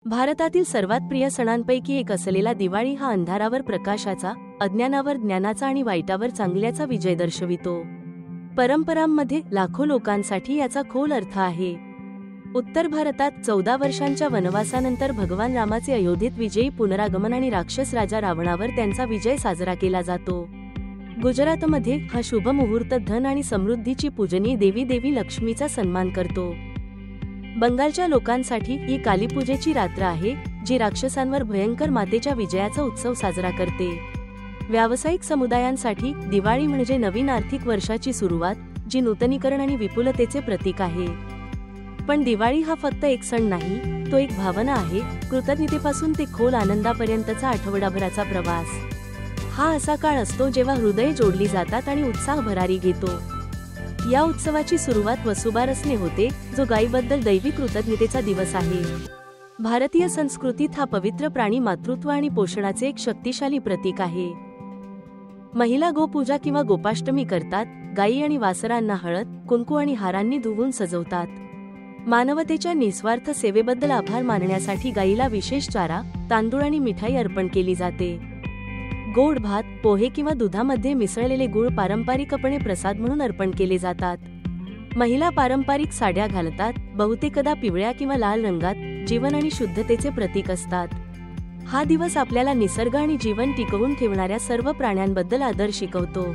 भारतातील सर्वात प्रिय सणांपैकी एक असलेला दिवाळी हा अंधारावर प्रकाशाचा, अज्ञानावर ज्ञानाचा आणि वाईटावर चांगल्याचा विजय दर्शवितो. परंपरांमध्ये लाखो लोकांसाठी याचा खोल अर्थ आहे. उत्तर भारतात 14 वर्षांच्या वनवासानंतर भगवान रामाचे अयोध्येत विजयी पुनरागमन आणि राक्षस राजा रावणावर त्यांचा विजय साजरा केला जातो. गुजरातमध्ये हा शुभ मुहूर्त धन आणि समृद्धीची पूजनीय देवी लक्ष्मीचा सन्मान करतो. बंगालच्या लोकांसाठी ही कालीपूजेची रात्र आहे, जी राक्षसांवर भयंकर मातेच्या विजयाचा उत्सव साजरा करते. व्यावसायिक समुदायांसाठी दिवाळी म्हणजे नवीन आर्थिक वर्षाची सुरुवात, जी नूतनीकरण आणि विपुलतेचे प्रतीक आहे. पण दिवाळी हा फक्त एक सण नाही, तो एक भावना आहे. कृतज्ञतेपासून ते खोल आनंदापर्यंतचा आठवडाभराचा प्रवास. हा असा काळ असतो जेव्हा हृदये जोडली जातात आणि उत्साह भरारी घेतो. या उत्सवाची सुरुवात वसुबारसने होते, जो गायीबद्दल दैवी कृतज्ञतेचा दिवस आहे. भारतीय संस्कृतीत हा पवित्र प्राणी मातृत्व आणि पोषणाचे एक शक्तिशाली प्रतीक आहे. महिला गोपूजा किंवा गोपाष्टमी करतात. गायी आणि वासरांना हळद, कुंकू आणि हारांनी धुवून सजवतात. मानवतेच्या निस्वार्थ सेवेबद्दल आभार मानण्यासाठी गायीला विशेष चारा, तांदूळ आणि मिठाई अर्पण केली जाते. गोड भात, पोहे किंवा दुधामध्ये मिसळलेले गूळ पारंपरिकपणे प्रसाद म्हणून अर्पण केले जातात. महिला पारंपरिक साड्या घालतात, बहुतेकदा पिवळ्या किंवा लाल रंगात, जीवन आणि शुद्धतेचे प्रतीक असतात. हा दिवस आपल्याला निसर्ग आणि जीवन टिकवून ठेवणाऱ्या सर्व प्राण्यांबद्दल आदर शिकवतो.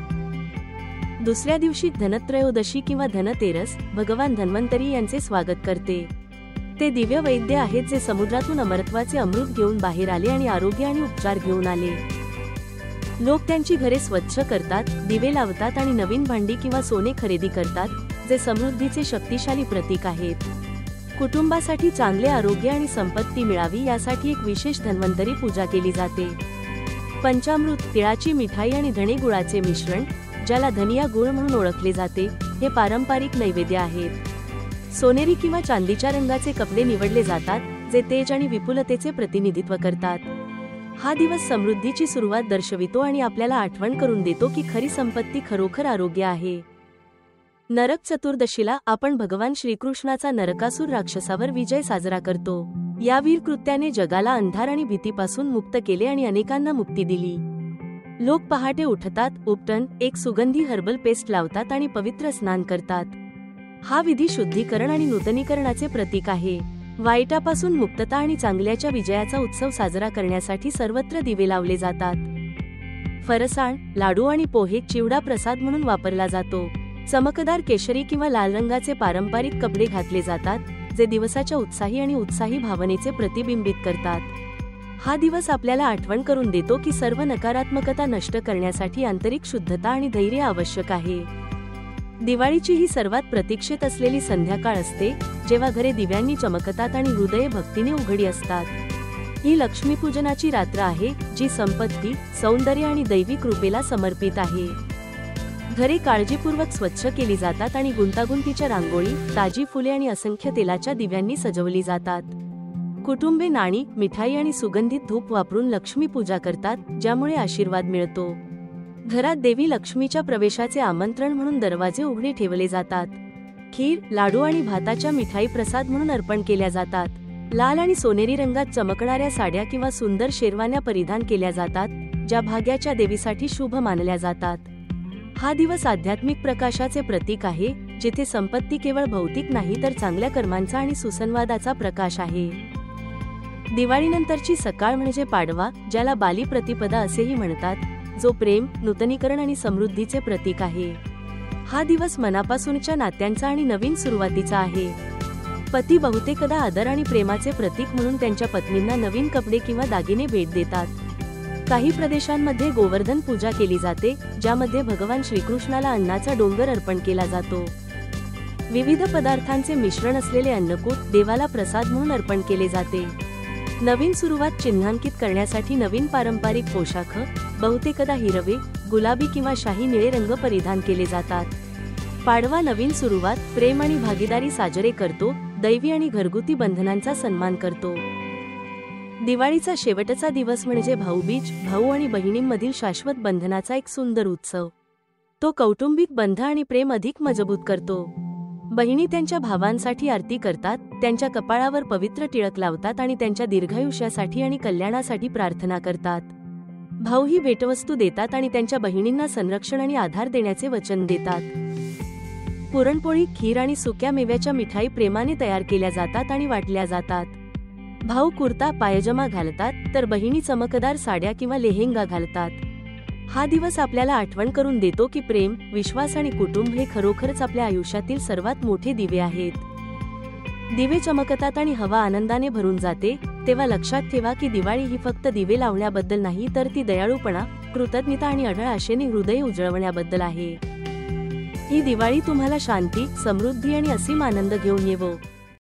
दुसऱ्या दिवशी धनत्रयोदशी किंवा धनतेरस भगवान धन्वंतरी यांचे स्वागत करते. ते दिव्य वैद्य आहेत जे समुद्रातून अमरत्वाचे अमृत घेऊन बाहेर आले आणि आरोग्य आणि उपचार घेऊन आले. लोक त्यांची घरे स्वच्छ करतात, दिवे लावतात आणि नवीन भांडी किंवा सोने खरेदी करतात, जे समृद्धीचे शक्तिशाली प्रतीक आहेत. कुटुंबासाठी चांगले आरोग्य आणि संपत्ती मिळावी यासाठी एक विशेष धन्वंतरी पूजा केली जाते. पंचामृत, तिळाची मिठाई आणि धणे गुळाचे मिश्रण, ज्याला धनिया गुळ म्हणून ओळखले जाते, हे पारंपरिक नैवेद्य आहेत. सोनेरी किंवा चांदीच्या रंगाचे कपडे निवडले जातात, जे तेज आणि विपुलतेचे प्रतिनिधित्व करतात. हा दिवस समृद्धीची सुरुवात दर्शवितो आणि आपल्याला आठवण करून देतो की खरी संपत्ती खरोखर आरोग्य आहे. नरक चतुर्दशीला आपण भगवान श्रीकृष्णाचा नरकासूर राक्षसावर विजय साजरा करतो. या वीर कृत्याने जगाला अंधार आणि भीतीपासून मुक्त केले आणि अनेकांना मुक्ती दिली. लोक पहाटे उठतात, उपटन, एक सुगंधी हर्बल पेस्ट लावतात आणि पवित्र स्नान करतात. हा विधी शुद्धीकरण आणि नूतनीकरणाचे प्रतीक आहे. वाईटापासून मुक्तता आणि चांगल्याच्या विजयाचा उत्सव साजरा करण्यासाठी सर्वत्र दिवे लावले जातात. फरसाण, लाडू आणि पोहे चिवडा प्रसाद म्हणून वापरला जातो. चमकदार केशरी किंवा लाल रंगाचे पारंपरिक कपडे घातले जातात, जे दिवसाच्या उत्साही भावनेचे प्रतिबिंबित करतात. हा दिवस आपल्याला आठवण करून देतो की सर्व नकारात्मकता नष्ट करण्यासाठी आंतरिक शुद्धता आणि धैर्य आवश्यक आहे. दिवाळीची ही सर्वात प्रतीक्षित असलेली संध्याकाळ असते, जेव्हा घरे दिव्यांनी चमकतात आणि हृदये भक्तीने उघडी असतात. ही लक्ष्मीपूजनाची रात्र आहे, जी संपत्ती, सौंदर्य आणि दैवी कृपेला समर्पित आहे. घरे काळजीपूर्वक स्वच्छ केली जातात आणि गुंतागुंतीच्या रांगोळी, ताजी फुले आणि असंख्य तेलाच्या दिव्यांनी सजवली जातात. कुटुंबे नाणी, मिठाई आणि सुगंधित धूप वापरून लक्ष्मी पूजा करतात, ज्यामुळे आशीर्वाद मिळतो. घरात देवी लक्ष्मीच्या प्रवेशाचे आमंत्रण म्हणून दरवाजे उघडे ठेवले जातात. खीर, लाडू आणि भाताच्या मिठाई प्रसाद म्हणून अर्पण केल्या जातात. लाल आणि सोनेरी रंगात चमकणाऱ्या साड्या किंवा सुंदर शेरवान्या परिधान केल्या जातात, ज्या भाग्याच्या देवीसाठी शुभ मानल्या जातात. हा दिवस आध्यात्मिक प्रकाशाचे प्रतीक आहे, जिथे संपत्ती केवळ भौतिक नाही तर चांगल्या कर्मांचा आणि सुसंवादाचा प्रकाश आहे. दिवाळीनंतरची सकाळ म्हणजे पाडवा, ज्याला बाली प्रतिपदा असेही म्हणतात, जो प्रेम, नूतनीकरण आणि समृद्धीचे प्रतीक आहे. हा दिवस मनापासूनच्या नात्यांचा आणि नवीन सुरुवातीचा आहे. पती बहुतेकदा आदर आणि प्रेमाचे प्रतीक म्हणून त्यांच्या पत्नींना नवीन कपडे किंवा दागिने भेट देतात. काही प्रदेशांमध्ये गोवर्धन पूजा केली जाते, ज्यामध्ये भगवान श्रीकृष्णाला अन्नाचा डोंगर अर्पण केला जातो. विविध पदार्थांचे मिश्रण असलेले अन्नकूट देवाला प्रसाद म्हणून अर्पण केले जाते. नवीन सुरुवात चिन्हांकित करण्यासाठी नवीन पारंपरिक पोशाख, बहुतेकदा हिरवे, गुलाबी किंवा शाही निळे रंग परिधान केले जातात. पाडवा नवीन सुरुवात, प्रेम आणि भागीदारी साजरे करतो, दैवी आणि घरगुती बंधनांचा सन्मान करतो. दिवाळीचा शेवटचा दिवस म्हणजे भाऊबीज, भाऊ आणि बहिणींमधील शाश्वत बंधनाचा एक सुंदर उत्सव. तो कौटुंबिक बंध आणि प्रेम अधिक मजबूत करतो. बहिणी त्यांच्या भावांसाठी आरती करतात, त्यांच्या कपाळावर पवित्र टिळक लावतात आणि त्यांच्या दीर्घायुष्यासाठी आणि कल्याणासाठी प्रार्थना करतात. भाऊ ही भेटवस्तू देतात आणि त्यांच्या बहिणींना संरक्षण आणि आधार देण्याचे वचन देतात. पुरणपोळी, खीर आणि सुक्या मेव्याच्या मिठाई प्रेमाने तयार केल्या जातात आणि वाटल्या जातात. भाऊ कुर्ता पायजमा घालतात, तर बहिणी चमकदार साड्या किंवा लेहेंगा घालतात. हा दिवस आपल्याला आठवण करून देतो की प्रेम, विश्वास आणि कुटुंब हे खरोखरच आपल्या आयुष्यातील सर्वात मोठे दिवे आहेत. दिवे चमकतात आणि हवा आनंदाने भरून जाते, तेव्हा लक्षात ठेवा की दिवाळी ही फक्त दिवे लावण्याबद्दल नाही, तर ती दयाळूपणा, कृतज्ञता आणि अढळ आशेने हृदय उजळवण्याबद्दल आहे. ही दिवाळी तुम्हाला शांती, समृद्धी आणि असीम आनंद घेऊन येवो.